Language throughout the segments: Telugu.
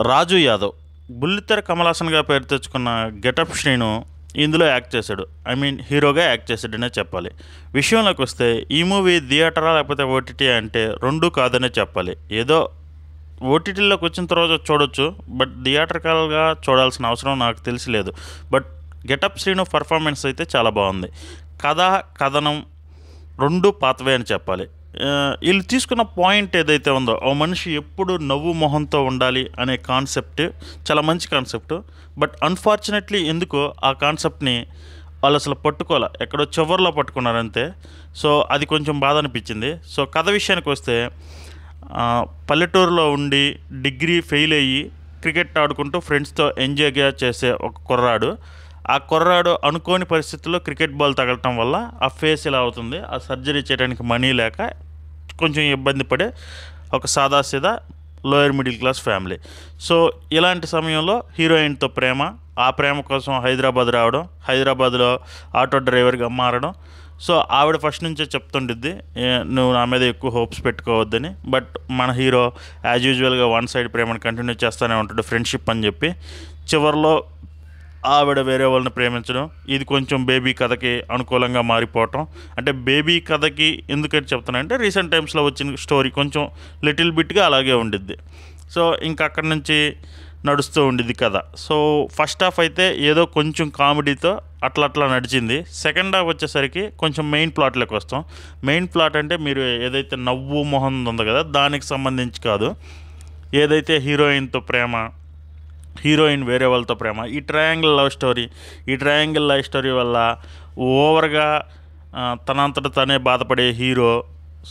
రాజు యాదవ్ బుల్లితెర కమల్ హాసన్గా పేరు తెచ్చుకున్న గెటప్ శ్రీను ఇందులో యాక్ట్ చేశాడు. ఐ మీన్ హీరోగా యాక్ట్ చేశాడనే చెప్పాలి. విషయంలోకి వస్తే ఈ మూవీ థియేటరా లేకపోతే ఓటీటీ అంటే రెండూ కాదనే చెప్పాలి. ఏదో ఓటీటీలోకి వచ్చిన తర్వాత చూడొచ్చు, బట్ థియేటర్కల్గా చూడాల్సిన అవసరం నాకు తెలిసి లేదు. బట్ గెటప్ శ్రీను పర్ఫార్మెన్స్ అయితే చాలా బాగుంది. కథ కథనం రెండు పాతవే అని చెప్పాలి. వీళ్ళు తీసుకున్న పాయింట్ ఏదైతే ఉందో, ఓ మనిషి ఎప్పుడు నవ్వు మొహంతో ఉండాలి అనే కాన్సెప్ట్ చాలా మంచి కాన్సెప్ట్. బట్ అన్ఫార్చునేట్లీ ఎందుకో ఆ కాన్సెప్ట్ని వాళ్ళు అసలు పట్టుకోలే, ఎక్కడో చివర్లో పట్టుకున్నారంతే. సో అది కొంచెం బాధ అనిపించింది. సో కథ విషయానికి వస్తే, పల్లెటూరులో ఉండి డిగ్రీ ఫెయిల్ అయ్యి క్రికెట్ ఆడుకుంటూ ఫ్రెండ్స్తో ఎంజాయ్గా చేసే ఒక కుర్రాడు. ఆ కుర్రాడు అనుకోని పరిస్థితుల్లో క్రికెట్ బాల్ తగలటం వల్ల ఆ ఫేస్ ఇలా అవుతుంది. ఆ సర్జరీ చేయడానికి మనీ లేక కొంచెం ఇబ్బంది పడే ఒక సాదాసీదా lower middle class family. So ఇలాంటి సమయంలో హీరోయిన్తో ప్రేమ, ఆ ప్రేమ కోసం హైదరాబాద్ రావడం, హైదరాబాద్లో ఆటో డ్రైవర్గా మారడం. సో ఆవిడ ఫస్ట్ నుంచే చెప్తుండిద్ది, నువ్వు నా మీద ఎక్కువ హోప్స్ పెట్టుకోవద్దని. బట్ మన హీరో యాజ్ యూజువల్గా వన్ సైడ్ ప్రేమను కంటిన్యూ చేస్తూనే ఉంటాడు, ఫ్రెండ్షిప్ అని చెప్పి. చివరిలో ఆవిడ వేరే వాళ్ళని ప్రేమించడం, ఇది కొంచెం బేబీ కథకి అనుకూలంగా మారిపోవటం. అంటే బేబీ కథకి ఎందుకని చెప్తానంటే, రీసెంట్ టైమ్స్లో వచ్చిన స్టోరీ కొంచెం లిటిల్ బిట్గా అలాగే ఉండిద్ది. సో ఇంకా అక్కడి నుంచి నడుస్తూ ఉండిద్ది కథ. సో ఫస్ట్ హాఫ్ అయితే ఏదో కొంచెం కామెడీతో అట్లా నడిచింది. సెకండ్ హాఫ్ వచ్చేసరికి కొంచెం మెయిన్ ప్లాట్లోకి వస్తాం. మెయిన్ ప్లాట్ అంటే మీరు ఏదైతే నవ్వు మొహం ఉంది కదా, దానికి సంబంధించి కాదు. ఏదైతే హీరోయిన్తో ప్రేమ, హీరోయిన్ వేరే వాళ్ళతో ప్రేమ, ఈ ట్రయాంగిల్ లవ్ స్టోరీ వల్ల ఓవర్గా తనంతట తనే బాధపడే హీరో.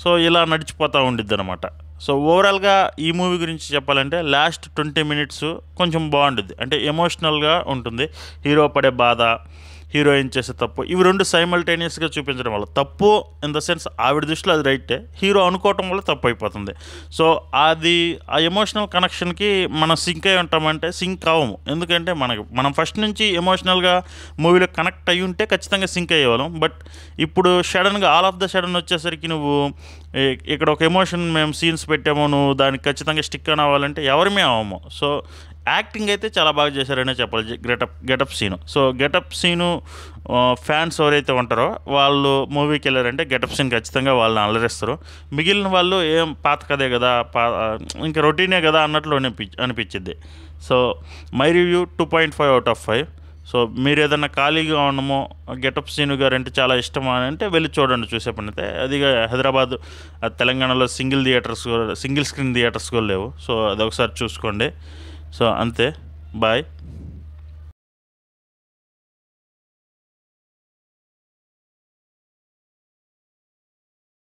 సో ఇలా నడిచిపోతూ ఉండిద్ది అనమాట. సో ఓవరాల్గా ఈ మూవీ గురించి చెప్పాలంటే లాస్ట్ 20 minutes కొంచెం బాగుంటుంది. అంటే ఎమోషనల్గా ఉంటుంది. హీరో పడే బాధ, హీరోయిన్ చేసే తప్పు, ఇవి రెండు సైమల్టేనియస్గా చూపించడం వల్ల తప్పు ఇన్ ద సెన్స్ ఆవిడ దృష్టిలో అది రైటే, హీరో అనుకోవటం వల్ల తప్పు అయిపోతుంది. సో అది ఆ ఎమోషనల్ కనెక్షన్కి మనం సింక్ అయి ఉంటామంటే సింక్ అవ్వము. ఎందుకంటే మనం ఫస్ట్ నుంచి ఎమోషనల్గా మూవీలో కనెక్ట్ అయ్యి ఉంటే ఖచ్చితంగా సింక్ అయ్యేవాళ్ళం. బట్ ఇప్పుడు సడన్గా ఆల్ ఆఫ్ ద సడన్ వచ్చేసరికి నువ్వు ఇక్కడ ఒక ఎమోషన్ మేము సీన్స్ పెట్టాము, నువ్వు దానికి ఖచ్చితంగా స్టిక్ అని అవ్వాలంటే ఎవరిమే అవ్వము. సో యాక్టింగ్ అయితే చాలా బాగా చేశారనే చెప్పాలి గెటప్ సీను. సో గెటప్ సీను ఫ్యాన్స్ ఎవరైతే ఉంటారో వాళ్ళు మూవీకి వెళ్ళారంటే గెటప్ సీన్ ఖచ్చితంగా వాళ్ళని అలరిస్తారు. మిగిలిన వాళ్ళు ఏం పాత కదే కదా, ఇంకా రొటీనే కదా అన్నట్లు అనిపించింది. So my review 2.5 out of 5. So మీరు ఏదన్నా ఖాళీగా ఉండమో, గెటప్ సీను గారు అంటే చాలా ఇష్టం అని అంటే వెళ్ళి చూడండి. చూసే పని అయితే అది హైదరాబాద్, తెలంగాణలో సింగిల్ స్క్రీన్ థియేటర్స్ కూడా లేవు. సో అదొకసారి చూసుకోండి. సో అంతే, బాయ్.